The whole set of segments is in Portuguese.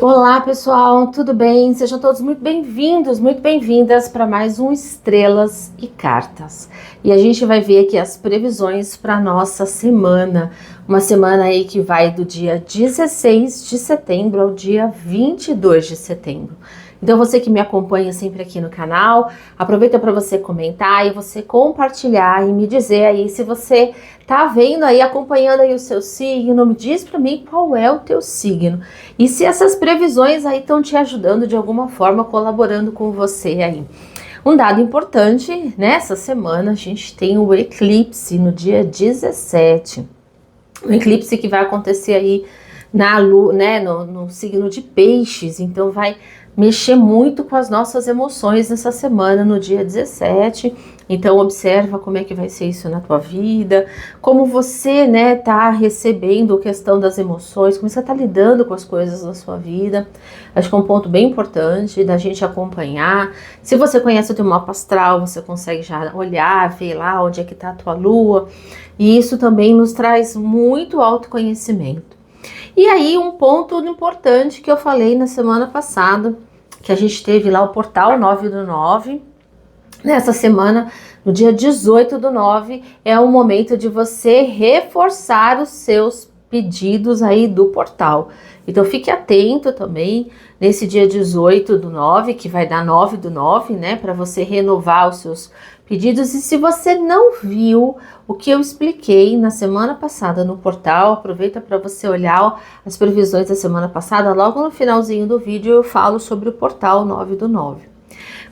Olá pessoal, tudo bem? Sejam todos muito bem-vindos, muito bem-vindas para mais um Estrelas e Cartas. E a gente vai ver aqui as previsões para nossa semana, uma semana aí que vai do dia 16 de setembro ao dia 22 de setembro. Então você que me acompanha sempre aqui no canal, aproveita para você comentar e você compartilhar e me dizer aí se você tá vendo aí, acompanhando aí o seu signo, me diz para mim qual é o teu signo. E se essas previsões aí estão te ajudando de alguma forma, colaborando com você aí. Um dado importante, nessa semana a gente tem o eclipse no dia 17. O eclipse que vai acontecer aí na lua, né, no signo de Peixes, então vai mexer muito com as nossas emoções nessa semana, no dia 17. Então observa como é que vai ser isso na tua vida, como você, né, tá recebendo a questão das emoções, como você tá lidando com as coisas na sua vida. Acho que é um ponto bem importante da gente acompanhar. Se você conhece o teu mapa astral, você consegue já olhar, ver lá onde é que tá a tua lua, e isso também nos traz muito autoconhecimento. E aí um ponto importante que eu falei na semana passada, que a gente teve lá o portal 9/9, nessa semana, no dia 18/9, é o momento de você reforçar os seus pedidos aí do portal. Então fique atento também nesse dia 18/9, que vai dar 9/9, né, para você renovar os seus pedidos. E se você não viu o que eu expliquei na semana passada no portal, aproveita para você olhar as previsões da semana passada. Logo no finalzinho do vídeo eu falo sobre o portal 9/9.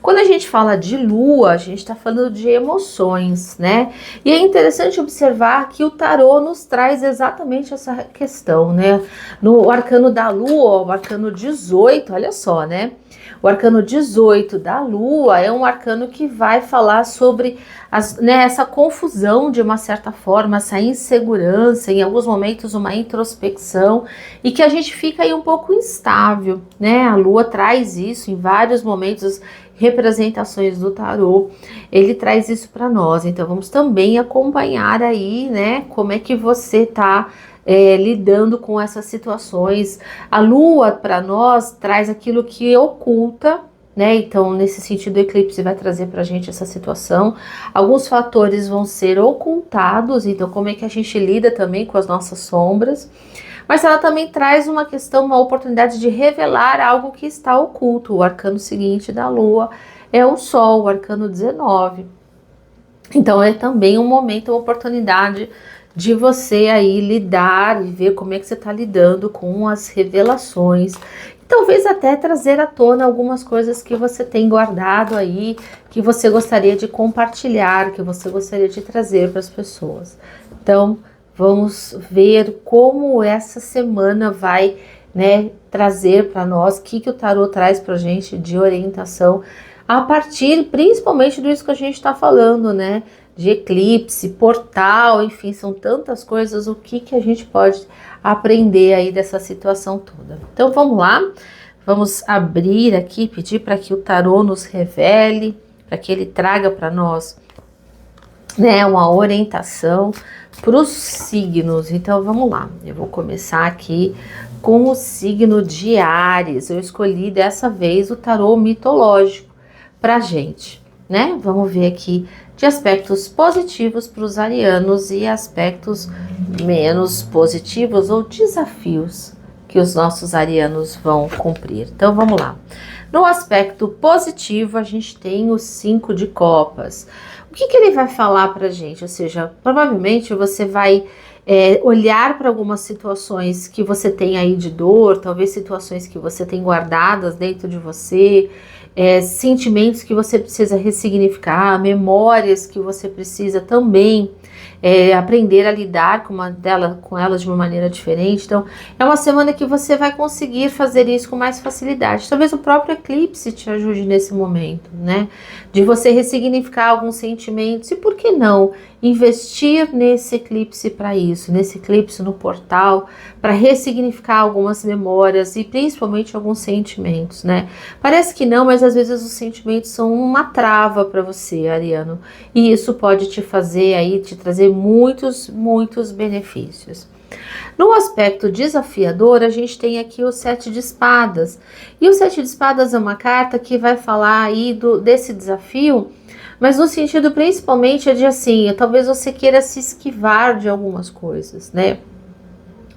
Quando a gente fala de lua, a gente está falando de emoções, né? E é interessante observar que o tarô nos traz exatamente essa questão, né? No arcano da lua, o arcano 18, olha só, né? O arcano 18 da lua é um arcano que vai falar sobre essa confusão de uma certa forma, essa insegurança, em alguns momentos uma introspecção, e que a gente fica aí um pouco instável, né? A lua traz isso em vários momentos, representações do tarô, ele traz isso para nós. Então vamos também acompanhar aí, né, como é que você tá lidando com essas situações. A lua para nós traz aquilo que oculta, né? Então nesse sentido o eclipse vai trazer para a gente essa situação. Alguns fatores vão ser ocultados, então como é que a gente lida também com as nossas sombras. Mas ela também traz uma questão, uma oportunidade de revelar algo que está oculto. O arcano seguinte da lua é o sol, o arcano 19. Então é também um momento, uma oportunidade de você aí lidar e ver como é que você está lidando com as revelações. E talvez até trazer à tona algumas coisas que você tem guardado aí, que você gostaria de compartilhar, que você gostaria de trazer para as pessoas. Então, vamos ver como essa semana vai, né, trazer para nós, o que o tarô traz para a gente de orientação, a partir principalmente disso que a gente está falando, né, de eclipse, portal, enfim, são tantas coisas, o que a gente pode aprender aí dessa situação toda. Então vamos lá, vamos abrir aqui, pedir para que o tarô nos revele, para que ele traga para nós, né, uma orientação para os signos. Então vamos lá, eu vou começar aqui com o signo de Áries. Eu escolhi dessa vez o tarô mitológico pra gente, né? Vamos ver aqui de aspectos positivos para os arianos e aspectos menos positivos ou desafios que os nossos arianos vão cumprir. Então vamos lá. No aspecto positivo, a gente tem o 5 de copas. O que ele vai falar pra gente? Ou seja, provavelmente você vai olhar para algumas situações que você tem aí de dor, talvez situações que você tem guardadas dentro de você, sentimentos que você precisa ressignificar, memórias que você precisa também aprender a lidar com elas de uma maneira diferente. Então, é uma semana que você vai conseguir fazer isso com mais facilidade. Talvez o próprio eclipse te ajude nesse momento, né? De você ressignificar alguns sentimentos. E por que não investir nesse eclipse para isso? Nesse eclipse no portal, para ressignificar algumas memórias e principalmente alguns sentimentos, né? Parece que não, mas às vezes os sentimentos são uma trava para você, ariano. E isso pode te fazer aí, te trazer muitos benefícios. No aspecto desafiador, a gente tem aqui o 7 de espadas. E o 7 de espadas é uma carta que vai falar aí desse desafio, mas no sentido principalmente de assim, talvez você queira se esquivar de algumas coisas, né?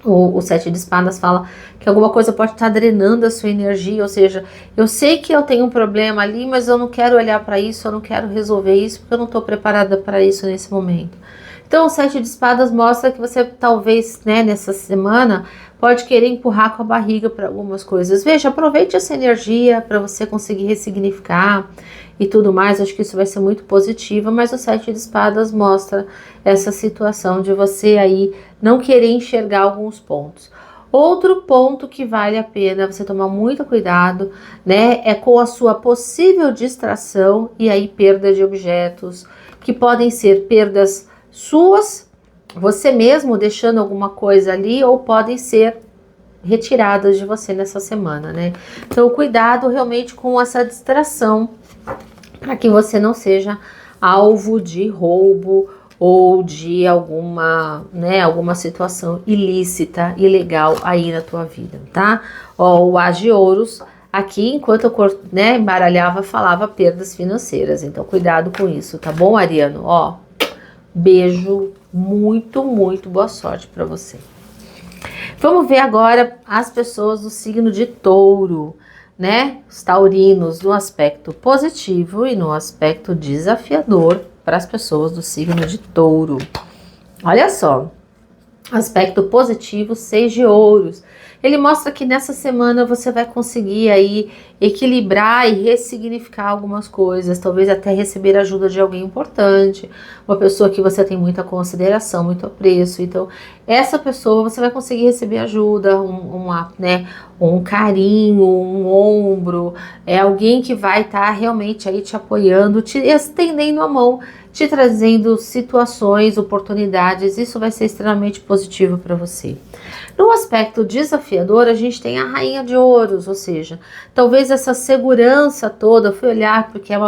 O 7 de espadas fala que alguma coisa pode estar drenando a sua energia, ou seja, eu sei que eu tenho um problema ali, mas eu não quero olhar para isso, eu não quero resolver isso, porque eu não estou preparada para isso nesse momento. Então, o 7 de espadas mostra que você talvez, né, nessa semana, pode querer empurrar com a barriga para algumas coisas. Veja, aproveite essa energia para você conseguir ressignificar e tudo mais. Acho que isso vai ser muito positivo, mas o 7 de espadas mostra essa situação de você aí não querer enxergar alguns pontos. Outro ponto que vale a pena você tomar muito cuidado, né, é com a sua possível distração e aí perda de objetos, que podem ser perdas suas, você mesmo deixando alguma coisa ali, ou podem ser retiradas de você nessa semana, né? Então, cuidado realmente com essa distração, para que você não seja alvo de roubo ou de alguma, né, alguma situação ilícita, ilegal aí na tua vida, tá? Ó, o As de Ouros, aqui, enquanto eu, né, embaralhava, falava perdas financeiras, então cuidado com isso, tá bom, Ariano? Ó, beijo, muito, muito boa sorte para você. Vamos ver agora as pessoas do signo de Touro, né? Os taurinos no aspecto positivo e no aspecto desafiador para as pessoas do signo de Touro. Olha só, aspecto positivo, 6 de ouros. Ele mostra que nessa semana você vai conseguir aí equilibrar e ressignificar algumas coisas, talvez até receber ajuda de alguém importante, uma pessoa que você tem muita consideração, muito apreço. Então, essa pessoa você vai conseguir receber ajuda, né, um carinho, um ombro, é alguém que vai estar realmente aí te apoiando, te estendendo a mão, te trazendo situações, oportunidades. Isso vai ser extremamente positivo para você. No aspecto desafiador, a gente tem a Rainha de Ouros, ou seja, talvez essa segurança toda, eu fui olhar porque é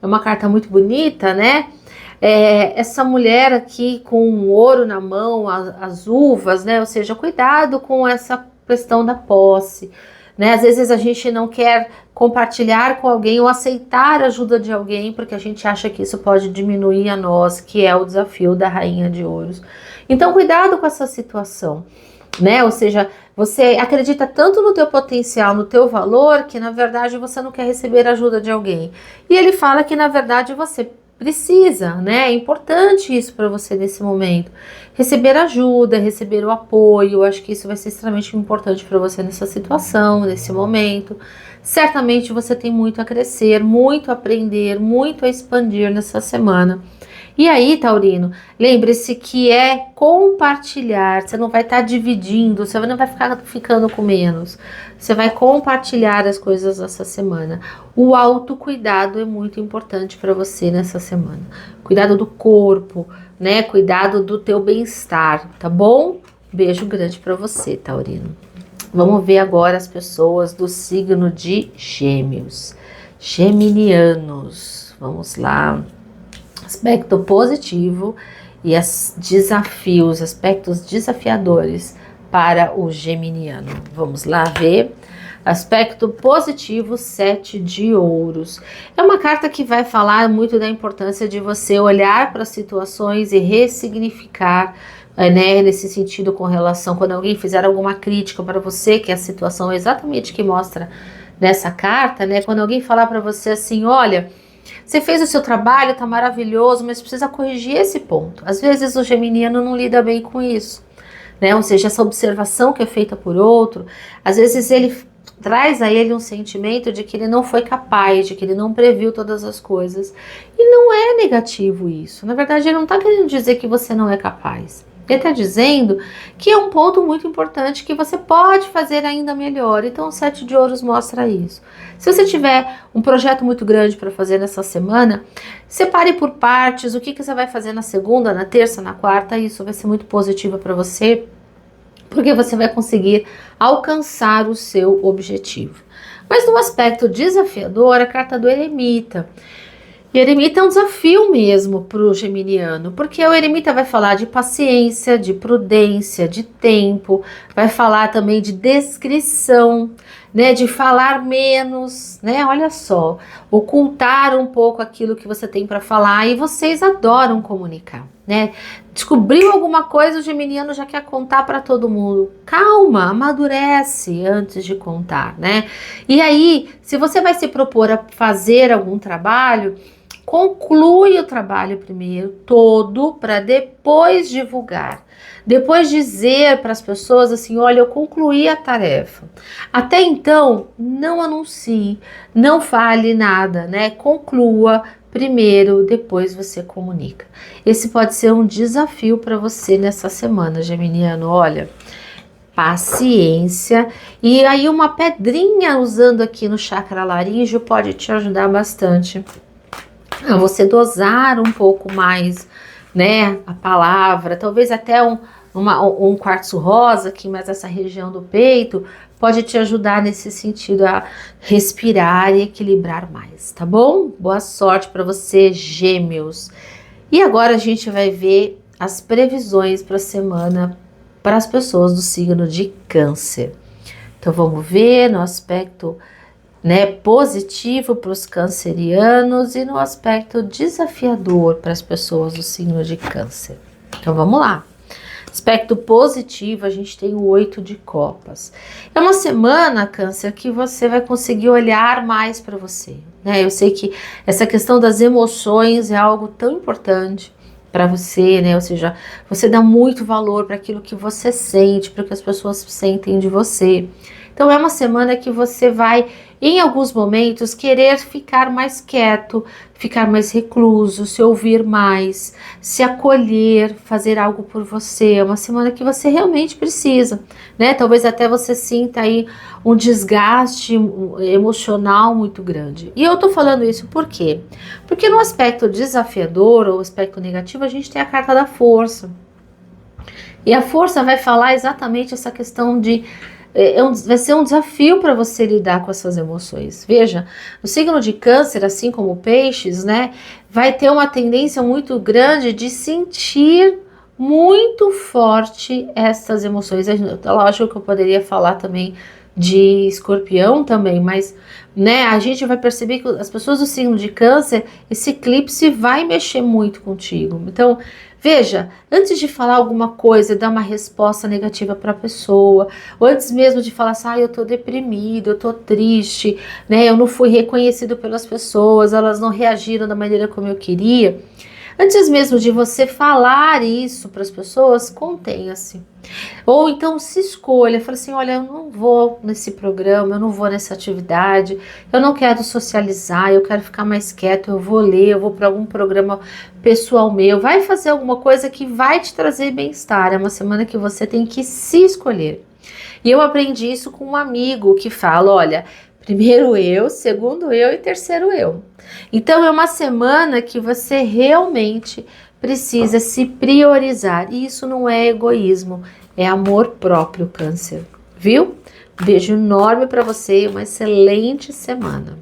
uma carta muito bonita, né? Essa mulher aqui com o ouro na mão, as uvas, né? Ou seja, cuidado com essa questão da posse, né? Às vezes a gente não quer compartilhar com alguém ou aceitar a ajuda de alguém porque a gente acha que isso pode diminuir a nós, que é o desafio da Rainha de Ouros. Então, cuidado com essa situação, né? Ou seja, você acredita tanto no teu potencial, no teu valor, que na verdade você não quer receber ajuda de alguém. E ele fala que na verdade você precisa, né? É importante isso para você nesse momento. Receber ajuda, receber o apoio, eu acho que isso vai ser extremamente importante para você nessa situação, nesse momento. Certamente você tem muito a crescer, muito a aprender, muito a expandir nessa semana. E aí, Taurino, lembre-se que é compartilhar, você não vai estar dividindo, você não vai ficar ficando com menos, você vai compartilhar as coisas essa semana. O autocuidado é muito importante para você nessa semana. Cuidado do corpo, né? Cuidado do teu bem-estar, tá bom? Beijo grande para você, Taurino. Vamos ver agora as pessoas do signo de Gêmeos. Geminianos, vamos lá. Aspecto positivo e desafios, aspectos desafiadores para o geminiano. Vamos lá ver. Aspecto positivo, 7 de ouros. É uma carta que vai falar muito da importância de você olhar para as situações e ressignificar, né, nesse sentido com relação, quando alguém fizer alguma crítica para você, que é a situação exatamente que mostra nessa carta, né, quando alguém falar para você assim, olha, você fez o seu trabalho, tá maravilhoso, mas precisa corrigir esse ponto. Às vezes o geminiano não lida bem com isso, né? Ou seja, essa observação que é feita por outro, às vezes ele traz a ele um sentimento de que ele não foi capaz, de que ele não previu todas as coisas. E não é negativo isso. Na verdade, ele não está querendo dizer que você não é capaz. Ele está dizendo que é um ponto muito importante que você pode fazer ainda melhor. Então, o 7 de ouros mostra isso. Se você tiver um projeto muito grande para fazer nessa semana, separe por partes o que você vai fazer na segunda, na terça, na quarta. Isso vai ser muito positivo para você, porque você vai conseguir alcançar o seu objetivo. Mas no aspecto desafiador, a carta do eremita. E eremita é um desafio mesmo para o geminiano, porque o eremita vai falar de paciência, de prudência, de tempo, vai falar também de descrição, né, de falar menos, né? Olha só, ocultar um pouco aquilo que você tem para falar, e vocês adoram comunicar, né? Descobriu alguma coisa, o geminiano já quer contar para todo mundo. Calma, amadurece antes de contar, né? E aí, se você vai se propor a fazer algum trabalho, conclui o trabalho primeiro, todo, para depois divulgar. Depois dizer para as pessoas assim, olha, eu concluí a tarefa. Até então, não anuncie, não fale nada, né? Conclua primeiro, depois você comunica. Esse pode ser um desafio para você nessa semana, geminiano. Olha, paciência. E aí uma pedrinha usando aqui no chakra laríngeo pode te ajudar bastante a você dosar um pouco mais, né, a palavra, talvez até um quartzo rosa aqui, mais essa região do peito, pode te ajudar nesse sentido a respirar e equilibrar mais, tá bom? Boa sorte para você, Gêmeos. E agora a gente vai ver as previsões para a semana para as pessoas do signo de Câncer. Então vamos ver no aspecto, né, positivo para os cancerianos e no aspecto desafiador para as pessoas do signo de Câncer. Então vamos lá. Aspecto positivo, a gente tem o 8 de copas. É uma semana, Câncer, que você vai conseguir olhar mais para você, né? Eu sei que essa questão das emoções é algo tão importante para você, né? Ou seja, você dá muito valor para aquilo que você sente, para o que as pessoas sentem de você. Então é uma semana que você vai, em alguns momentos, querer ficar mais quieto, ficar mais recluso, se ouvir mais, se acolher, fazer algo por você. É uma semana que você realmente precisa, né? Talvez até você sinta aí um desgaste emocional muito grande. E eu tô falando isso por quê? Porque no aspecto desafiador ou aspecto negativo, a gente tem a carta da força. E a força vai falar exatamente essa questão de vai ser um desafio para você lidar com essas emoções. Veja, o signo de Câncer, assim como Peixes, né, vai ter uma tendência muito grande de sentir muito forte essas emoções. Lógico que eu poderia falar também de Escorpião também, mas, né, a gente vai perceber que as pessoas do signo de Câncer, esse eclipse vai mexer muito contigo. Então, veja, antes de falar alguma coisa, dar uma resposta negativa para a pessoa, ou antes mesmo de falar assim, eu tô deprimido, eu tô triste, né, eu não fui reconhecido pelas pessoas, elas não reagiram da maneira como eu queria. Antes mesmo de você falar isso para as pessoas, contenha-se. Ou então se escolha, fala assim, olha, eu não vou nesse programa, eu não vou nessa atividade, eu não quero socializar, eu quero ficar mais quieto, eu vou ler, eu vou para algum programa pessoal meu, vai fazer alguma coisa que vai te trazer bem-estar. É uma semana que você tem que se escolher. E eu aprendi isso com um amigo que fala, olha, primeiro eu, segundo eu e terceiro eu. Então é uma semana que você realmente precisa se priorizar. E isso não é egoísmo, é amor próprio, Câncer. Viu? Beijo enorme para você e uma excelente semana.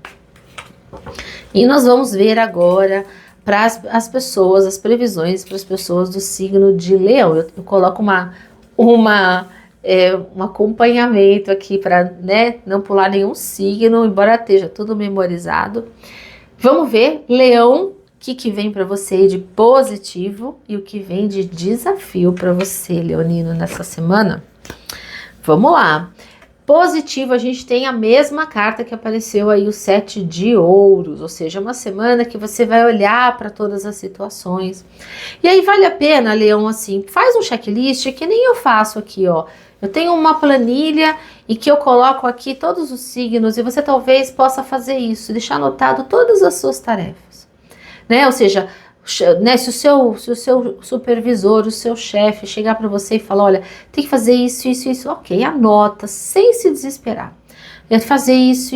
E nós vamos ver agora para as pessoas, as previsões para as pessoas do signo de Leão. Eu coloco um acompanhamento aqui para, né, não pular nenhum signo, embora esteja tudo memorizado. Vamos ver, Leão, o que vem para você de positivo e o que vem de desafio para você, leonino, nessa semana? Vamos lá. Positivo, a gente tem a mesma carta que apareceu aí, o 7 de ouros, ou seja, uma semana que você vai olhar para todas as situações. E aí vale a pena, Leão, assim, faz um checklist que nem eu faço aqui, ó. Eu tenho uma planilha e que eu coloco aqui todos os signos e você talvez possa fazer isso, deixar anotado todas as suas tarefas, né? Ou seja, né, se o seu supervisor, o seu chefe chegar para você e falar, olha, tem que fazer isso, isso, isso, ok, anota, sem se desesperar. Fazer isso,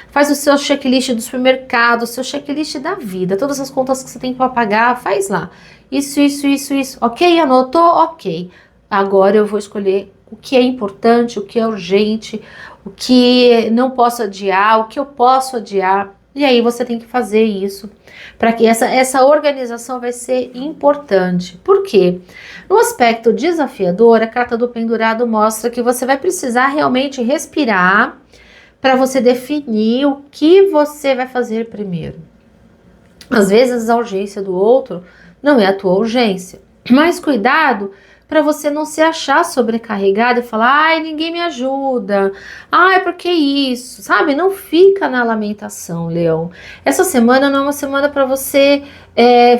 faz o seu checklist do supermercado, o seu checklist da vida, todas as contas que você tem para pagar, faz lá. Isso, ok, anotou, ok. Agora eu vou escolher o que é importante, o que é urgente, o que não posso adiar, o que eu posso adiar. E aí você tem que fazer isso, para que essa organização vai ser importante. Por quê? No aspecto desafiador, a carta do pendurado mostra que você vai precisar realmente respirar para você definir o que você vai fazer primeiro. Às vezes a urgência do outro não é a tua urgência, mas cuidado para você não se achar sobrecarregado e falar, ai, ninguém me ajuda, ai, por que isso, sabe? Não fica na lamentação, Leão. Essa semana não é uma semana para você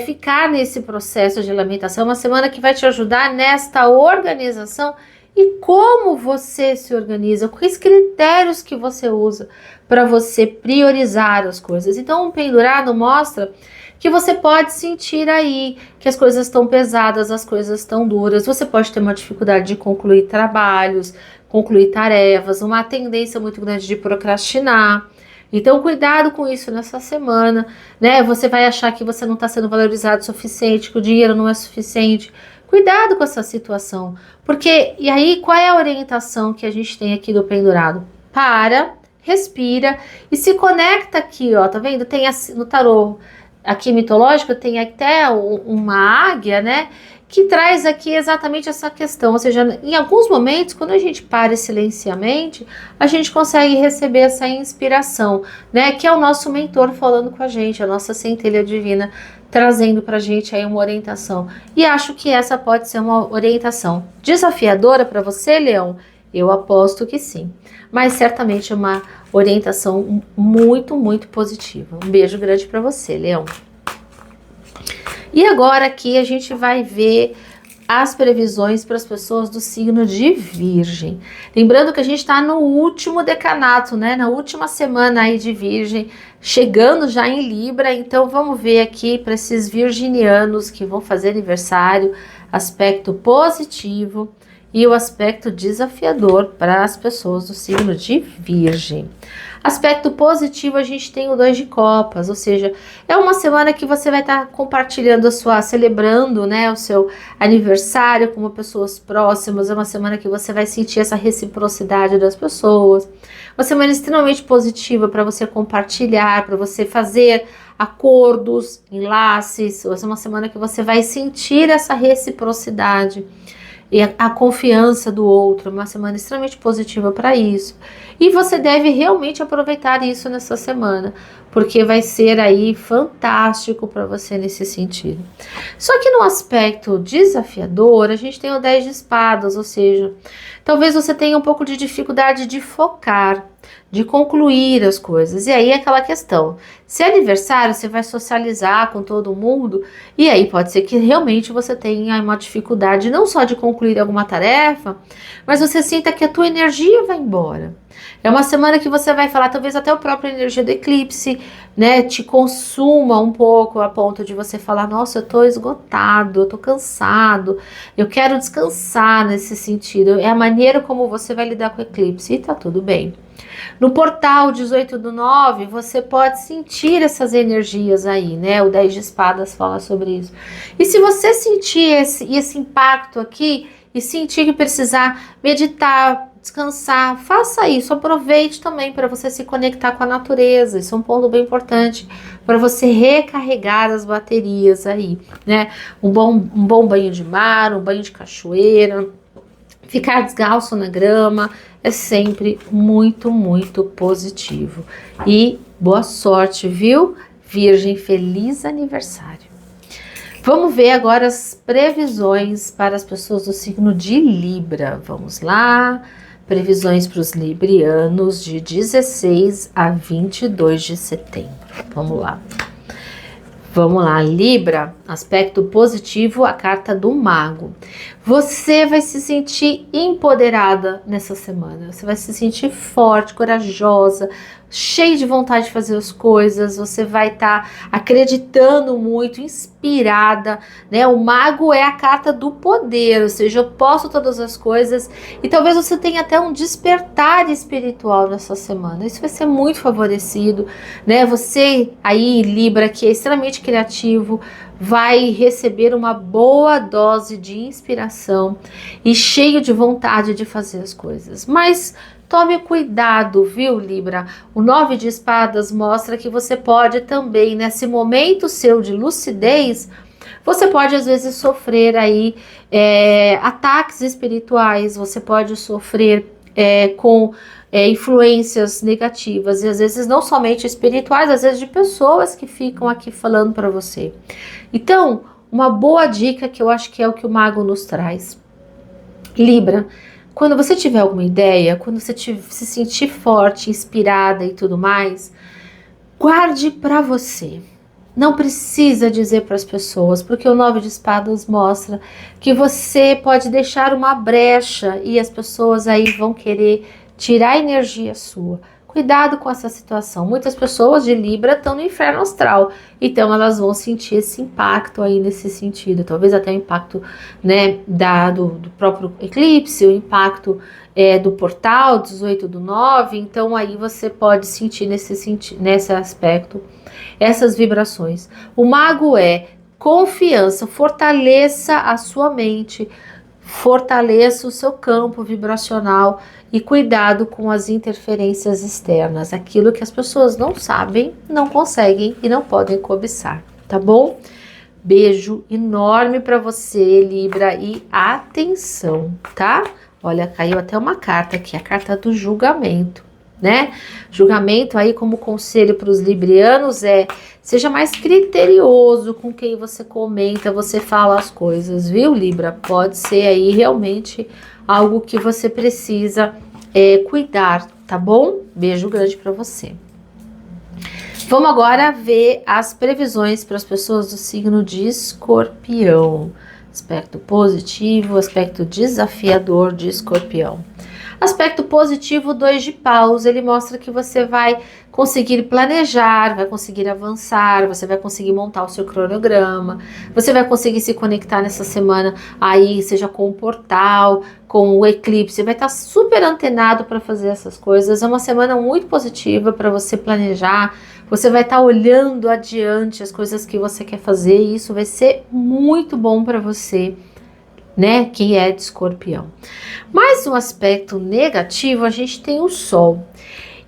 ficar nesse processo de lamentação, é uma semana que vai te ajudar nesta organização. E como você se organiza, quais critérios que você usa para você priorizar as coisas. Então, um pendurado mostra que você pode sentir aí que as coisas estão pesadas, as coisas estão duras, você pode ter uma dificuldade de concluir trabalhos, concluir tarefas, uma tendência muito grande de procrastinar. Então, cuidado com isso nessa semana, né? Você vai achar que você não está sendo valorizado o suficiente, que o dinheiro não é suficiente. Cuidado com essa situação, porque, e aí, qual é a orientação que a gente tem aqui do pendurado? Para, respira e se conecta aqui, ó, tá vendo? Tem no tarô aqui mitológico, tem até uma águia, né, que traz aqui exatamente essa questão, ou seja, em alguns momentos, quando a gente para e silencia a mente, a gente consegue receber essa inspiração, né, que é o nosso mentor falando com a gente, a nossa centelha divina, trazendo pra gente aí uma orientação. E acho que essa pode ser uma orientação desafiadora para você, Leão? Eu aposto que sim, mas certamente é uma orientação muito, muito positiva. Um beijo grande para você, Leão. E agora aqui a gente vai ver as previsões para as pessoas do signo de Virgem. Lembrando que a gente está no último decanato, né? Na última semana aí de Virgem, chegando já em Libra. Então vamos ver aqui para esses virginianos que vão fazer aniversário, aspecto positivo e o aspecto desafiador para as pessoas do signo de Virgem. Aspecto positivo, a gente tem o 2 de copas, ou seja, é uma semana que você vai estar compartilhando celebrando, né, o seu aniversário com pessoas próximas, é uma semana que você vai sentir essa reciprocidade das pessoas, uma semana extremamente positiva para você compartilhar, para você fazer acordos, enlaces, é uma semana que você vai sentir essa reciprocidade e a confiança do outro, uma semana extremamente positiva para isso. E você deve realmente aproveitar isso nessa semana, porque vai ser aí fantástico para você nesse sentido. Só que no aspecto desafiador, a gente tem o 10 de espadas, ou seja, talvez você tenha um pouco de dificuldade de focar, de concluir as coisas. E aí é aquela questão, se é aniversário, você vai socializar com todo mundo, e aí pode ser que realmente você tenha uma dificuldade não só de concluir alguma tarefa, mas você sinta que a tua energia vai embora. É uma semana que você vai falar, talvez até a própria energia do eclipse, né, te consuma um pouco a ponto de você falar, nossa, eu tô esgotado, eu tô cansado, eu quero descansar nesse sentido. É a maneira como você vai lidar com o eclipse e tá tudo bem. No portal 18/9, você pode sentir essas energias aí, né? O 10 de espadas fala sobre isso. E se você sentir esse impacto aqui e sentir que precisar meditar, descansar, faça isso, aproveite também para você se conectar com a natureza, isso é um ponto bem importante para você recarregar as baterias aí, né? Um bom banho de mar, um banho de cachoeira, ficar descalço na grama, é sempre muito, muito positivo. E boa sorte, viu? Virgem, feliz aniversário. Vamos ver agora as previsões para as pessoas do signo de Libra. Vamos lá. Previsões para os librianos de 16 a 22 de setembro. Vamos lá. Vamos lá, Libra, aspecto positivo, a carta do mago. Você vai se sentir empoderada nessa semana, você vai se sentir forte, corajosa, cheia de vontade de fazer as coisas, você vai estar acreditando muito, inspirada, né? O mago é a carta do poder, ou seja, eu posso todas as coisas e talvez você tenha até um despertar espiritual nessa semana, isso vai ser muito favorecido, né? Você aí, Libra, que é extremamente criativo, vai receber uma boa dose de inspiração e cheio de vontade de fazer as coisas. Mas Tome cuidado, viu, Libra? O 9 de espadas mostra que você pode também, nesse momento seu de lucidez, você pode às vezes sofrer aí ataques espirituais, você pode sofrer com influências negativas, e às vezes não somente espirituais, às vezes de pessoas que ficam aqui falando para você. Então, uma boa dica que eu acho que é o que o mago nos traz. Libra, quando você tiver alguma ideia, quando você se sentir forte, inspirada e tudo mais, guarde para você. Não precisa dizer para as pessoas, porque o 9 de espadas mostra que você pode deixar uma brecha e as pessoas aí vão querer tirar a energia sua. Cuidado com essa situação. Muitas pessoas de Libra estão no inferno astral, então elas vão sentir esse impacto aí nesse sentido. Talvez até o impacto, né, do próprio eclipse, o impacto do portal 18/9. Então aí você pode sentir nesse aspecto essas vibrações. O mago é confiança, fortaleça a sua mente, fortaleça o seu campo vibracional e cuidado com as interferências externas, aquilo que as pessoas não sabem, não conseguem e não podem cobiçar, tá bom? Beijo enorme para você, Libra, e atenção, tá? Olha, caiu até uma carta aqui, a carta do julgamento, né? Julgamento aí como conselho para os librianos seja mais criterioso com quem você comenta, você fala as coisas, viu, Libra? Pode ser aí realmente algo que você precisa cuidar, tá bom? Beijo grande para você. Vamos agora ver as previsões para as pessoas do signo de Escorpião. Aspecto positivo, aspecto desafiador de Escorpião. Aspecto positivo, 2 de paus, ele mostra que você vai conseguir planejar, vai conseguir avançar, você vai conseguir montar o seu cronograma, você vai conseguir se conectar nessa semana aí, seja com o portal, com o eclipse, vai estar super antenado para fazer essas coisas. É uma semana muito positiva para você planejar, você vai estar olhando adiante as coisas que você quer fazer e isso vai ser muito bom para você, né? Quem é de Escorpião. Mas um aspecto negativo, a gente tem o Sol.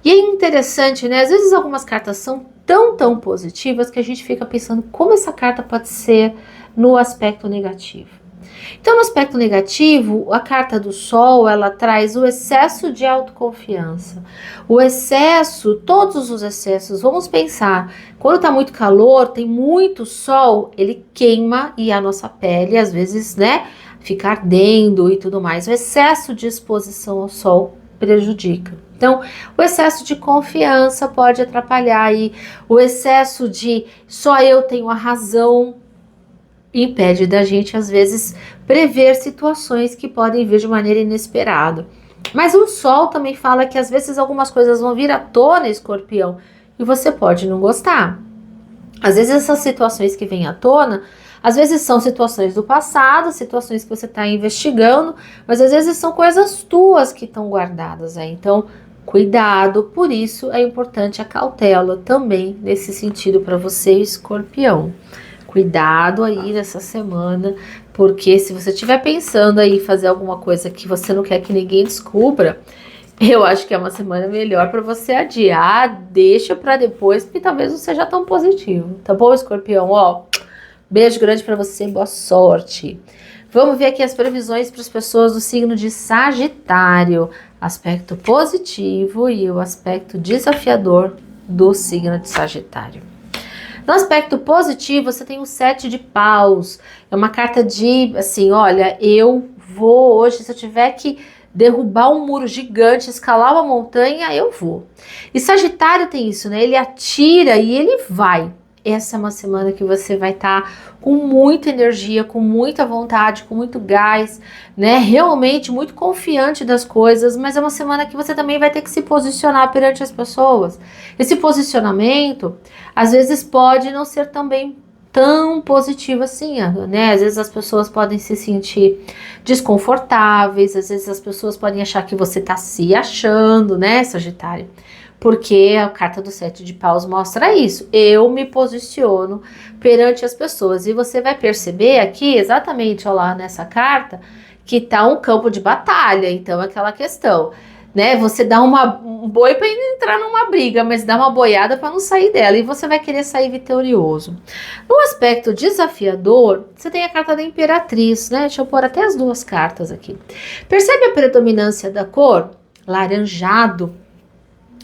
E é interessante, né? Às vezes algumas cartas são tão positivas que a gente fica pensando como essa carta pode ser no aspecto negativo. Então, no aspecto negativo, a carta do Sol, ela traz o excesso de autoconfiança. O excesso, todos os excessos, vamos pensar, quando tá muito calor, tem muito sol, ele queima e a nossa pele, às vezes, né, fica ardendo e tudo mais. O excesso de exposição ao sol prejudica. Então, o excesso de confiança pode atrapalhar aí, o excesso de só eu tenho a razão impede da gente, às vezes, prever situações que podem vir de maneira inesperada. Mas o Sol também fala que às vezes algumas coisas vão vir à tona, Escorpião, e você pode não gostar. Às vezes essas situações que vêm à tona, às vezes são situações do passado, situações que você está investigando, mas às vezes são coisas tuas que estão guardadas aí. Então, cuidado, por isso é importante a cautela também nesse sentido para você, Escorpião. Cuidado aí nessa semana, porque se você estiver pensando aí em fazer alguma coisa que você não quer que ninguém descubra, eu acho que é uma semana melhor para você adiar, deixa para depois, porque talvez não seja tão positivo, tá bom, Escorpião? Ó, beijo grande para você, boa sorte. Vamos ver aqui as previsões para as pessoas do signo de Sagitário, aspecto positivo e o aspecto desafiador do signo de Sagitário. No aspecto positivo, você tem o 7 de paus. É uma carta de, assim, olha, eu vou hoje, se eu tiver que derrubar um muro gigante, escalar uma montanha, eu vou. E Sagitário tem isso, né? Ele atira e ele vai. Essa é uma semana que você vai estar com muita energia, com muita vontade, com muito gás, né? Realmente muito confiante das coisas, mas é uma semana que você também vai ter que se posicionar perante as pessoas. Esse posicionamento, às vezes, pode não ser também tão positivo assim, né? Às vezes as pessoas podem se sentir desconfortáveis, às vezes as pessoas podem achar que você tá se achando, né, Sagitário? Porque a carta do 7 de paus mostra isso. Eu me posiciono perante as pessoas. E você vai perceber aqui, exatamente, ó lá nessa carta, que tá um campo de batalha. Então, aquela questão. né? Você dá um boi para entrar numa briga, mas dá uma boiada para não sair dela, e você vai querer sair vitorioso. No aspecto desafiador, você tem a carta da Imperatriz, né? Deixa eu pôr até as duas cartas aqui. Percebe a predominância da cor? Laranjado.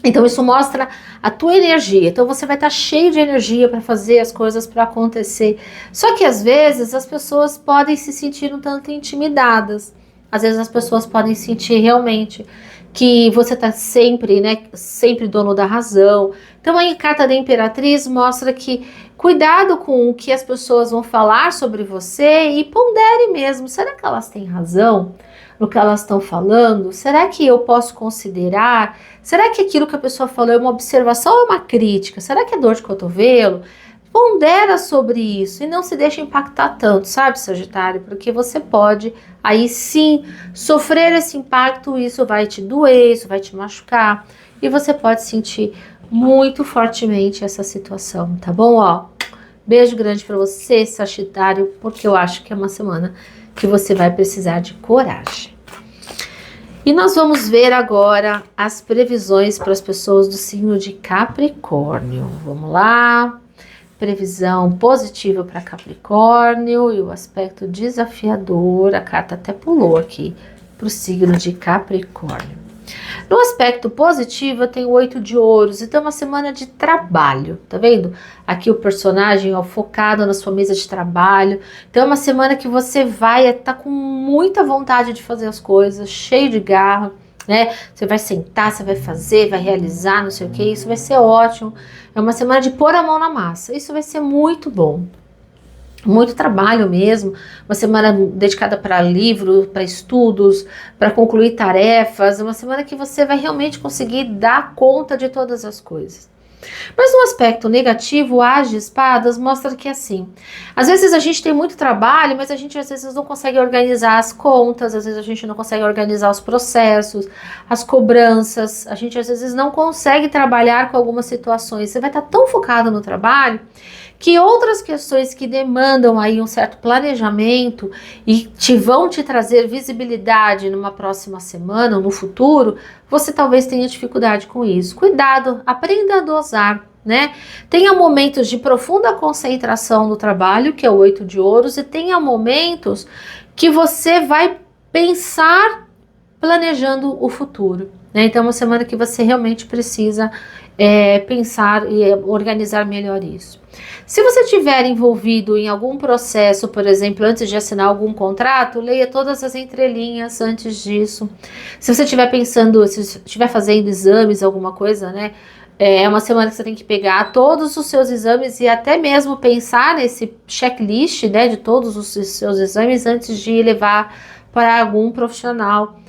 Então isso mostra a tua energia, então você vai estar cheio de energia para fazer as coisas para acontecer. Só que às vezes as pessoas podem se sentir um tanto intimidadas, às vezes as pessoas podem sentir realmente que você está sempre, né, sempre dono da razão. Então a carta da Imperatriz mostra que cuidado com o que as pessoas vão falar sobre você e pondere mesmo, será que elas têm razão no que elas estão falando? Será que eu posso considerar? Será que aquilo que a pessoa falou é uma observação ou é uma crítica? Será que é dor de cotovelo? Pondera sobre isso e não se deixa impactar tanto, sabe, Sagitário? Porque você pode, aí sim, sofrer esse impacto, isso vai te doer, isso vai te machucar e você pode sentir muito fortemente essa situação, tá bom? Ó, beijo grande para você, Sagitário, porque eu acho que é uma semana que você vai precisar de coragem. E nós vamos ver agora as previsões para as pessoas do signo de Capricórnio. Vamos lá. Previsão positiva para Capricórnio e o aspecto desafiador. A carta até pulou aqui para o signo de Capricórnio. No aspecto positivo, eu tenho 8 de ouros, então é uma semana de trabalho, tá vendo? Aqui o personagem, ó, focado na sua mesa de trabalho, então é uma semana que você vai estar com muita vontade de fazer as coisas, cheio de garra, né? Você vai sentar, você vai fazer, vai realizar, não sei o que, isso vai ser ótimo. É uma semana de pôr a mão na massa, isso vai ser muito bom. Muito trabalho mesmo, uma semana dedicada para livro, para estudos, para concluir tarefas, uma semana que você vai realmente conseguir dar conta de todas as coisas. Mas no aspecto negativo, o As de Espadas mostra que assim, às vezes a gente tem muito trabalho, mas a gente às vezes não consegue organizar as contas, às vezes a gente não consegue organizar os processos, as cobranças, a gente às vezes não consegue trabalhar com algumas situações. Você vai estar tão focado no trabalho que outras questões que demandam aí um certo planejamento e vão te trazer visibilidade numa próxima semana ou no futuro, você talvez tenha dificuldade com isso. Cuidado, aprenda a dosar, né? Tenha momentos de profunda concentração no trabalho, que é o 8 de ouros, e tenha momentos que você vai pensar planejando o futuro, né? Então é uma semana que você realmente precisa pensar e organizar melhor isso. Se você estiver envolvido em algum processo, por exemplo, antes de assinar algum contrato, leia todas as entrelinhas antes disso. Se você estiver pensando, se estiver fazendo exames, alguma coisa, né? É uma semana que você tem que pegar todos os seus exames e até mesmo pensar nesse checklist, né, de todos os seus exames antes de levar para algum profissional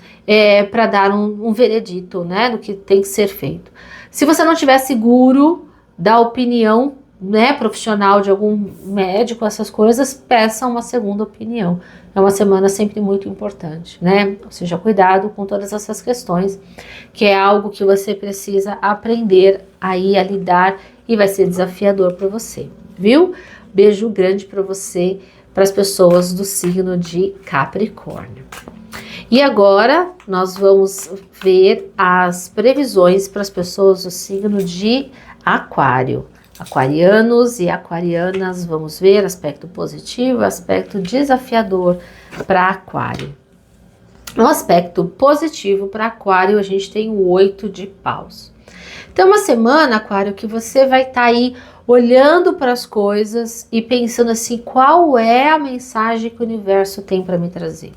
para dar um veredito, né, do que tem que ser feito. Se você não estiver seguro da opinião, né, profissional de algum médico, essas coisas, peça uma segunda opinião. É uma semana sempre muito importante, né? Ou seja, cuidado com todas essas questões, que é algo que você precisa aprender aí a lidar e vai ser desafiador para você, viu? Beijo grande para você, para as pessoas do signo de Capricórnio. E agora nós vamos ver as previsões para as pessoas do signo de Aquário. Aquarianos e aquarianas, vamos ver aspecto positivo, aspecto desafiador para Aquário. No aspecto positivo para Aquário, a gente tem o 8 de paus. Então, uma semana, Aquário, que você vai estar aí olhando para as coisas e pensando assim, qual é a mensagem que o universo tem para me trazer?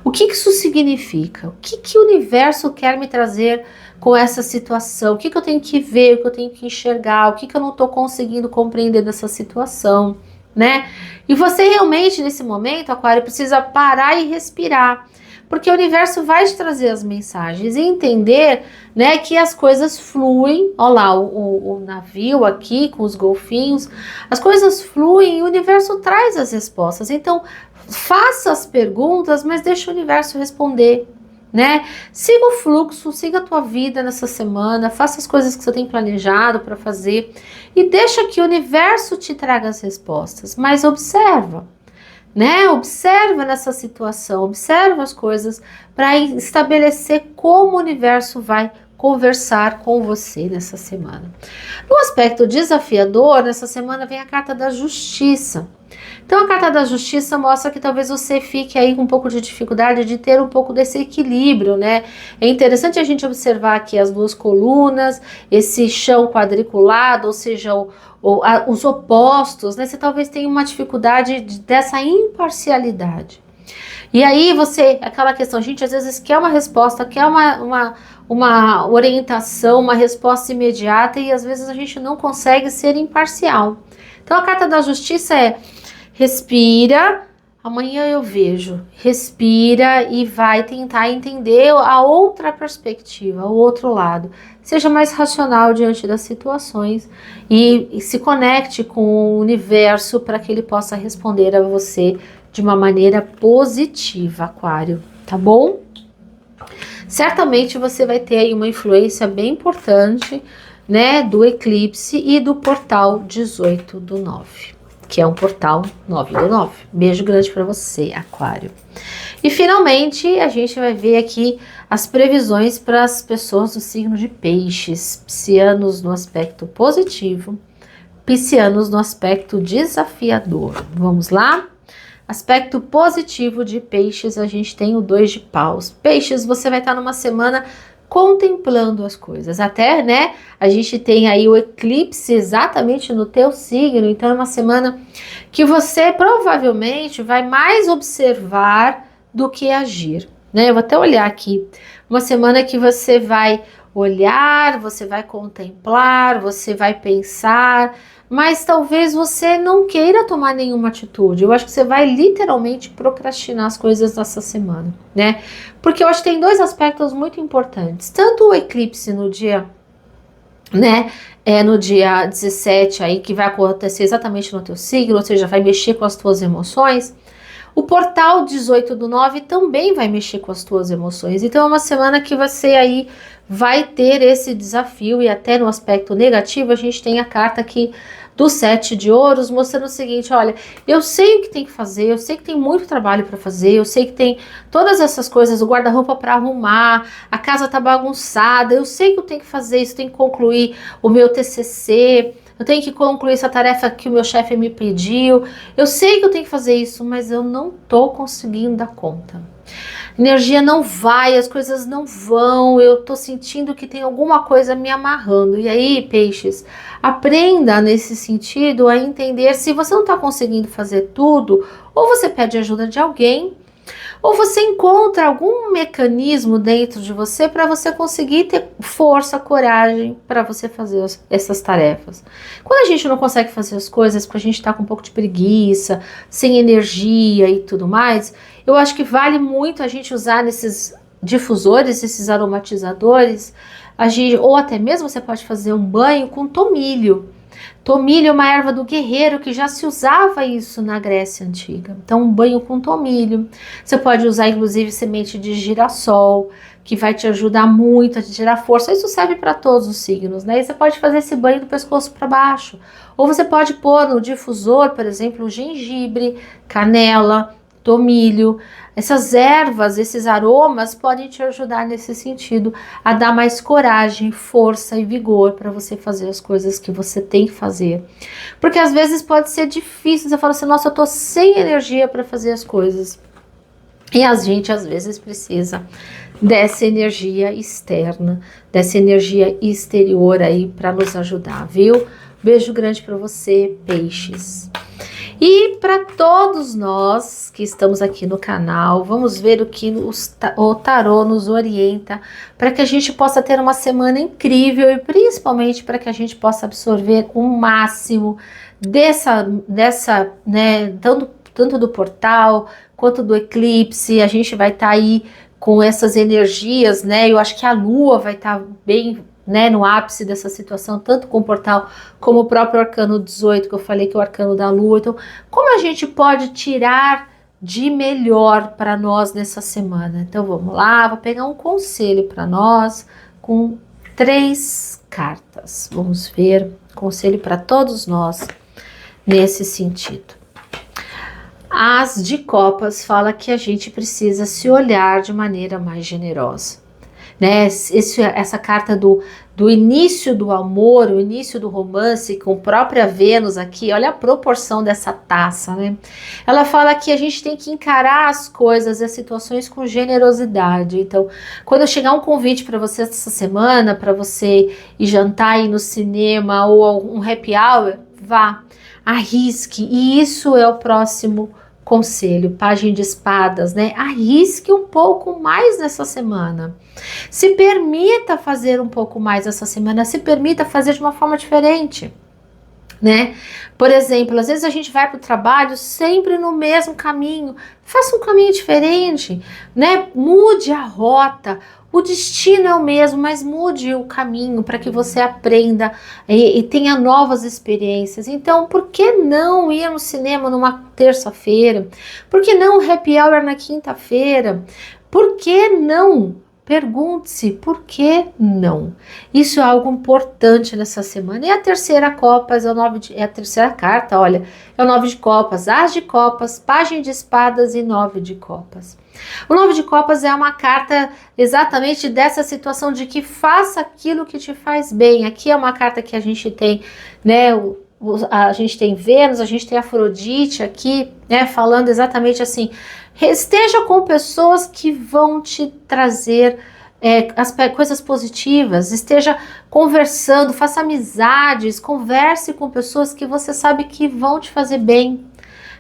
O que isso significa? O que o universo quer me trazer com essa situação? O que eu tenho que ver, o que eu tenho que enxergar, o que eu não estou conseguindo compreender dessa situação, né? E você realmente, nesse momento, Aquário, precisa parar e respirar, porque o universo vai te trazer as mensagens e entender, né, que as coisas fluem. Olha lá o navio aqui com os golfinhos, as coisas fluem e o universo traz as respostas. Então, faça as perguntas, mas deixa o universo responder, né? Siga o fluxo, siga a tua vida nessa semana, faça as coisas que você tem planejado para fazer e deixa que o universo te traga as respostas, mas observa. né? Observa nessa situação, observa as coisas para estabelecer como o universo vai conversar com você nessa semana. No aspecto desafiador, nessa semana vem a carta da justiça. Então a carta da justiça mostra que talvez você fique aí com um pouco de dificuldade de ter um pouco desse equilíbrio, né? É interessante a gente observar aqui as duas colunas, esse chão quadriculado, ou seja, os opostos, né? Você talvez tenha uma dificuldade dessa imparcialidade. E aí aquela questão, a gente às vezes quer uma resposta, quer uma orientação, uma resposta imediata e às vezes a gente não consegue ser imparcial. Então a carta da justiça é: respira, amanhã eu vejo. Respira e vai tentar entender a outra perspectiva, o outro lado. Seja mais racional diante das situações e se conecte com o universo para que ele possa responder a você de uma maneira positiva, Aquário, tá bom? Certamente você vai ter aí uma influência bem importante, né, do eclipse e do portal 18/9, que é um portal 9/9. Beijo grande para você, Aquário. E finalmente a gente vai ver aqui as previsões para as pessoas do signo de Peixes, piscianos no aspecto positivo, piscianos no aspecto desafiador. Vamos lá? Aspecto positivo de Peixes, a gente tem o 2 de paus. Peixes, você vai estar numa semana contemplando as coisas. Até, né, a gente tem aí o eclipse exatamente no teu signo. Então é uma semana que você provavelmente vai mais observar do que agir, né? Eu vou até olhar aqui. Uma semana que você vai olhar, você vai contemplar, você vai pensar, mas talvez você não queira tomar nenhuma atitude. Eu acho que você vai literalmente procrastinar as coisas nessa semana, né? Porque eu acho que tem dois aspectos muito importantes. Tanto o eclipse no dia, né, no dia 17 aí, que vai acontecer exatamente no teu signo, ou seja, vai mexer com as tuas emoções. O portal 18/9 também vai mexer com as tuas emoções. Então é uma semana que você aí vai ter esse desafio, e até no aspecto negativo a gente tem a carta aqui do 7 de ouros, mostrando o seguinte: olha, eu sei o que tem que fazer, eu sei que tem muito trabalho para fazer, eu sei que tem todas essas coisas, o guarda-roupa para arrumar, a casa tá bagunçada, eu sei que eu tenho que fazer isso, tenho que concluir o meu TCC, eu tenho que concluir essa tarefa que o meu chefe me pediu, eu sei que eu tenho que fazer isso, mas eu não tô conseguindo dar conta. Energia não vai, as coisas não vão, eu tô sentindo que tem alguma coisa me amarrando. E aí, Peixes, aprenda nesse sentido a entender se você não tá conseguindo fazer tudo, ou você pede ajuda de alguém, ou você encontra algum mecanismo dentro de você para você conseguir ter força, coragem para você fazer essas tarefas. Quando a gente não consegue fazer as coisas porque a gente está com um pouco de preguiça, sem energia e tudo mais, eu acho que vale muito a gente usar nesses difusores, esses aromatizadores, ou até mesmo você pode fazer um banho com tomilho. Tomilho é uma erva do guerreiro, que já se usava isso na Grécia Antiga. Então, um banho com tomilho. Você pode usar, inclusive, semente de girassol, que vai te ajudar muito a te tirar força. Isso serve para todos os signos, né? E você pode fazer esse banho do pescoço para baixo. Ou você pode pôr no difusor, por exemplo, gengibre, canela, tomilho. Essas ervas, esses aromas podem te ajudar nesse sentido, a dar mais coragem, força e vigor para você fazer as coisas que você tem que fazer. Porque às vezes pode ser difícil, você fala assim: nossa, eu tô sem energia para fazer as coisas. E a gente às vezes precisa dessa energia externa, dessa energia exterior aí para nos ajudar, viu? Beijo grande para você, Peixes. E para todos nós que estamos aqui no canal, vamos ver o que o tarô nos orienta para que a gente possa ter uma semana incrível e principalmente para que a gente possa absorver o máximo dessa né, tanto do portal quanto do eclipse. A gente vai estar aí com essas energias, né? Eu acho que a lua vai estar bem, né, no ápice dessa situação, tanto com o portal como o próprio arcano 18, que eu falei que é o arcano da lua. Então, como a gente pode tirar de melhor para nós nessa semana? Então, vamos lá, vou pegar um conselho para nós com 3 cartas. Vamos ver, conselho para todos nós nesse sentido. A As de Copas fala que a gente precisa se olhar de maneira mais generosa, né? Essa carta do início do amor, o início do romance com própria Vênus aqui, olha a proporção dessa taça, né? Ela fala que a gente tem que encarar as coisas e as situações com generosidade. Então, quando chegar um convite para você essa semana, para você ir jantar, ir no cinema ou um happy hour, vá, arrisque. E isso é o próximo conselho, Pajem de Espadas, né? Arrisque um pouco mais nessa semana. Se permita fazer um pouco mais essa semana, se permita fazer de uma forma diferente, né? Por exemplo, às vezes a gente vai para o trabalho sempre no mesmo caminho, faça um caminho diferente, né? Mude a rota. O destino é o mesmo, mas mude o caminho para que você aprenda e tenha novas experiências. Então, por que não ir no cinema numa terça-feira? Por que não happy hour na quinta-feira? Por que não? Pergunte-se por que não. Isso é algo importante nessa semana. E a terceira Copas é a terceira carta, olha, é o 9 de Copas, As de Copas, Pajem de Espadas e 9 de Copas. O 9 de Copas é uma carta exatamente dessa situação de que faça aquilo que te faz bem. Aqui é uma carta que a gente tem, né, a gente tem Vênus, a gente tem Afrodite aqui, né, falando exatamente assim, esteja com pessoas que vão te trazer as coisas positivas, esteja conversando, faça amizades, converse com pessoas que você sabe que vão te fazer bem,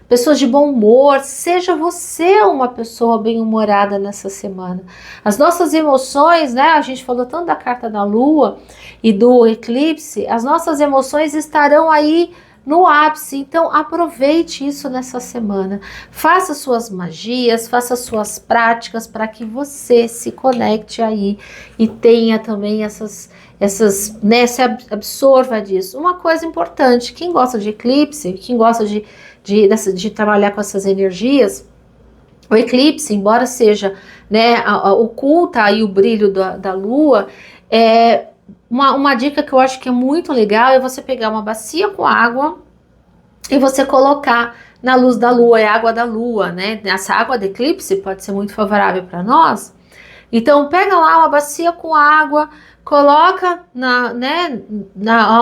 pessoas de bom humor, seja você uma pessoa bem-humorada nessa semana. As nossas emoções, né, a gente falou tanto da carta da Lua e do eclipse, as nossas emoções estarão aí no ápice, então aproveite isso nessa semana, faça suas magias, faça suas práticas para que você se conecte aí e tenha também né, se absorva disso. Uma coisa importante, quem gosta de eclipse, quem gosta de trabalhar com essas energias, o eclipse, embora seja, né, oculta aí o brilho da Lua, uma dica que eu acho que é muito legal é você pegar uma bacia com água e você colocar na luz da Lua, é a água da Lua, né? Essa água de eclipse pode ser muito favorável para nós. Então pega lá uma bacia com água, coloca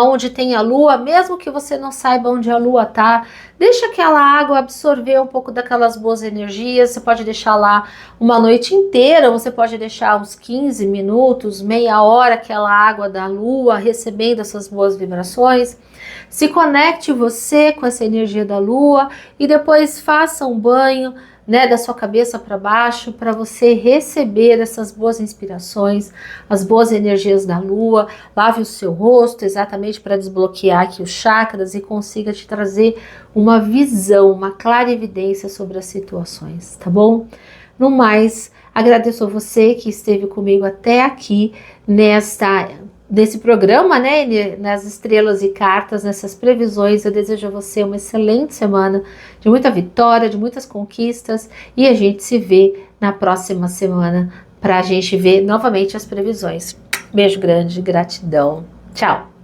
onde tem a Lua, mesmo que você não saiba onde a Lua tá, deixa aquela água absorver um pouco daquelas boas energias. Você pode deixar lá uma noite inteira, você pode deixar uns 15 minutos, meia hora, aquela água da Lua recebendo essas boas vibrações. Se conecte você com essa energia da Lua e depois faça um banho, né, da sua cabeça para baixo, para você receber essas boas inspirações, as boas energias da Lua. Lave o seu rosto exatamente para desbloquear aqui os chakras e consiga te trazer uma visão, uma clarividência sobre as situações, tá bom? No mais, agradeço a você que esteve comigo até aqui nesse programa, né, nas estrelas e cartas, nessas previsões. Eu desejo a você uma excelente semana, de muita vitória, de muitas conquistas, e a gente se vê na próxima semana para a gente ver novamente as previsões. Beijo grande, gratidão, tchau!